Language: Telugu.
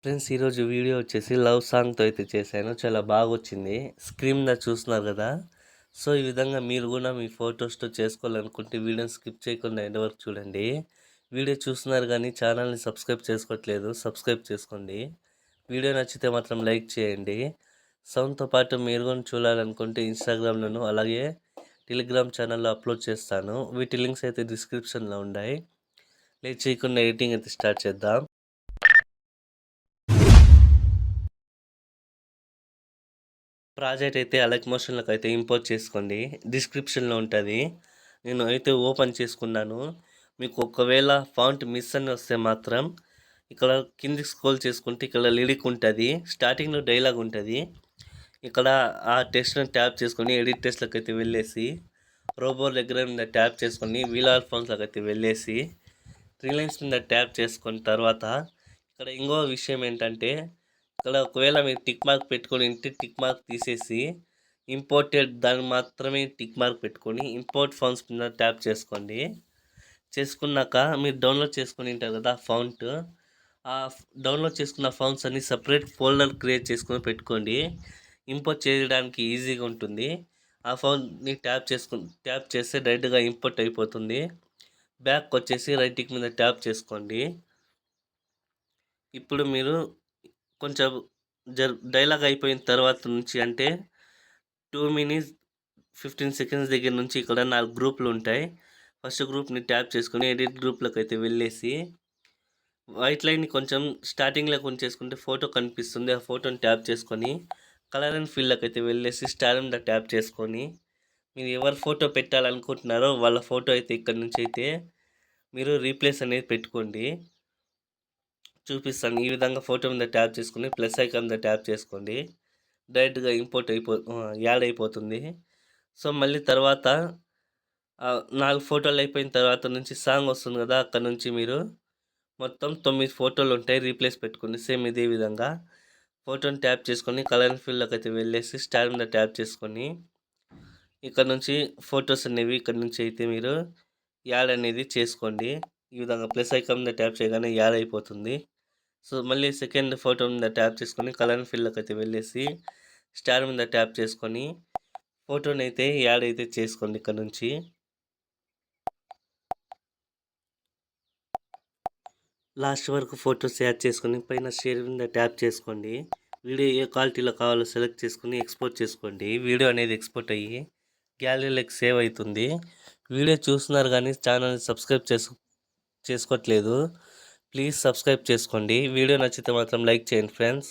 ఫ్రెండ్స్ ఈరోజు వీడియో వచ్చేసి లవ్ సాంగ్తో అయితే చేశాను. చాలా బాగా వచ్చింది. స్క్రీన్ మీద చూస్తున్నారు కదా. సో ఈ విధంగా మీరు కూడా మీ ఫొటోస్తో చేసుకోవాలనుకుంటే వీడియోని స్కిప్ చేయకుండా ఎండ్ వరకు చూడండి. వీడియో చూస్తున్నారు కానీ ఛానల్ని సబ్స్క్రైబ్ చేసుకోవట్లేదు, సబ్స్క్రైబ్ చేసుకోండి. వీడియో నచ్చితే మాత్రం లైక్ చేయండి. సౌండ్తో పాటు మీరు కూడా చూడాలనుకుంటే ఇన్స్టాగ్రామ్లోను అలాగే టెలిగ్రామ్ ఛానల్లో అప్లోడ్ చేస్తాను. వీటి లింక్స్ అయితే డిస్క్రిప్షన్లో ఉన్నాయి. లేట్ చేయకుండా ఎడిటింగ్ అయితే స్టార్ట్ చేద్దాం. ప్రాజెక్ట్ అయితే అలెక్ మోషన్లోకి అయితే ఇంపోర్ట్ చేసుకోండి. డిస్క్రిప్షన్లో ఉంటుంది. నేను అయితే ఓపెన్ చేసుకున్నాను. మీకు ఒకవేళ ఫాంట్ మిస్ అని వస్తే మాత్రం ఇక్కడ కిందికి స్క్రోల్ చేసుకుంటే ఇక్కడ లిరిక్ ఉంటుంది. స్టార్టింగ్లో డైలాగ్ ఉంటుంది. ఇక్కడ ఆ టెక్స్ట్ని ట్యాప్ చేసుకొని ఎడిట్ టెస్ట్లోకి అయితే వెళ్ళేసి రోబో దగ్గర మీద ట్యాప్ చేసుకొని వీల్ ఆల్ఫాన్స్లోకి అయితే వెళ్ళేసి 3 లైన్స్ మీద ట్యాప్ చేసుకున్న తర్వాత ఇక్కడ ఇంకో విషయం ఏంటంటే ఇక్కడ ఒకవేళ మీరు టిక్ మార్క్ పెట్టుకొని ఉంటే టిక్ మార్క్ తీసేసి ఇంపోర్టెడ్ దాన్ని మాత్రమే టిక్ మార్క్ పెట్టుకొని ఇంపోర్ట్ ఫాంట్స్ మీద ట్యాప్ చేసుకోండి. చేసుకున్నాక మీరు డౌన్లోడ్ చేసుకొని ఉంటారు కదా ఫాంట్, ఆ డౌన్లోడ్ చేసుకున్న ఫాంట్స్ అన్ని సపరేట్ ఫోల్డర్ క్రియేట్ చేసుకొని పెట్టుకోండి. ఇంపోర్ట్ చేయడానికి ఈజీగా ఉంటుంది. ఆ ఫాంట్ని ట్యాప్ చేస్తే డైరెక్ట్గా ఇంపోర్ట్ అయిపోతుంది. బ్యాక్ వచ్చేసి రైట్ టిక్ మీద ట్యాప్ చేసుకోండి. ఇప్పుడు మీరు కొంచెం డైలాగ్ అయిపోయిన తర్వాత నుంచి అంటే 2 మినిట్స్ 15 సెకండ్స్ దగ్గర నుంచి ఇక్కడ 4 గ్రూపులు ఉంటాయి. ఫస్ట్ గ్రూప్ని ట్యాప్ చేసుకొని ఎడిట్ గ్రూప్లోకి అయితే వెళ్ళేసి వైట్ లైన్ని కొంచెం స్టార్టింగ్లో కొంచెం ఫోటో కనిపిస్తుంది. ఆ ఫోటోని ట్యాప్ చేసుకొని కలర్ అండ్ ఫీల్డ్లోకి అయితే వెళ్ళేసి స్టార్ మీద ట్యాప్ చేసుకొని మీరు ఎవరు ఫోటో పెట్టాలనుకుంటున్నారో వాళ్ళ ఫోటో అయితే ఇక్కడ నుంచి అయితే మీరు రీప్లేస్ అనేది పెట్టుకోండి. చూపిస్తాను. ఈ విధంగా ఫోటో మీద ట్యాప్ చేసుకుని ప్లస్ ఐకాన్ మీద ట్యాప్ చేసుకోండి. డైరెక్ట్గా యాడ్ అయిపోతుంది. సో మళ్ళీ తర్వాత 4 ఫోటోలు అయిపోయిన తర్వాత నుంచి సాంగ్ వస్తుంది కదా, అక్కడ నుంచి మీరు మొత్తం 9 ఫోటోలు ఉంటాయి. రీప్లేస్ పెట్టుకోండి. సేమ్ ఇదే విధంగా ఫోటోని ట్యాప్ చేసుకొని కలర్ ఫీల్డ్లోకి అయితే వెళ్ళేసి స్టార్ మీద ట్యాప్ చేసుకొని ఇక్కడ నుంచి ఫొటోస్ అనేవి ఇక్కడ నుంచి అయితే మీరు యాడ్ అనేది చేసుకోండి. ఈ విధంగా ప్లస్ ఐకాన్ మీద ట్యాప్ చేయగానే యాడ్ అయిపోతుంది. సో మళ్ళీ సెకండ్ ఫోటో మీద ట్యాప్ చేసుకొని కలర్ ఫీల్డ్లోకి అయితే వెళ్ళేసి స్టార్ మీద ట్యాప్ చేసుకొని ఫోటోని అయితే యాడ్ అయితే చేసుకోండి. ఇక్కడ నుంచి లాస్ట్ వరకు ఫొటోస్ యాడ్ చేసుకొని పైన షేర్ మీద ట్యాప్ చేసుకోండి. వీడియో ఏ క్వాలిటీలో కావాలో సెలెక్ట్ చేసుకొని ఎక్స్పోర్ట్ చేసుకోండి. వీడియో అనేది ఎక్స్పోర్ట్ అయ్యి గ్యాలరీలోకి సేవ్ అవుతుంది. వీడియో చూస్తున్నారు కానీ ఛానల్ని సబ్స్క్రైబ్ చేసుకోవట్లేదు. ప్లీజ్ సబ్స్క్రైబ్ చేసుకోండి. వీడియో నచ్చితే మాత్రం లైక్ చేయండి ఫ్రెండ్స్.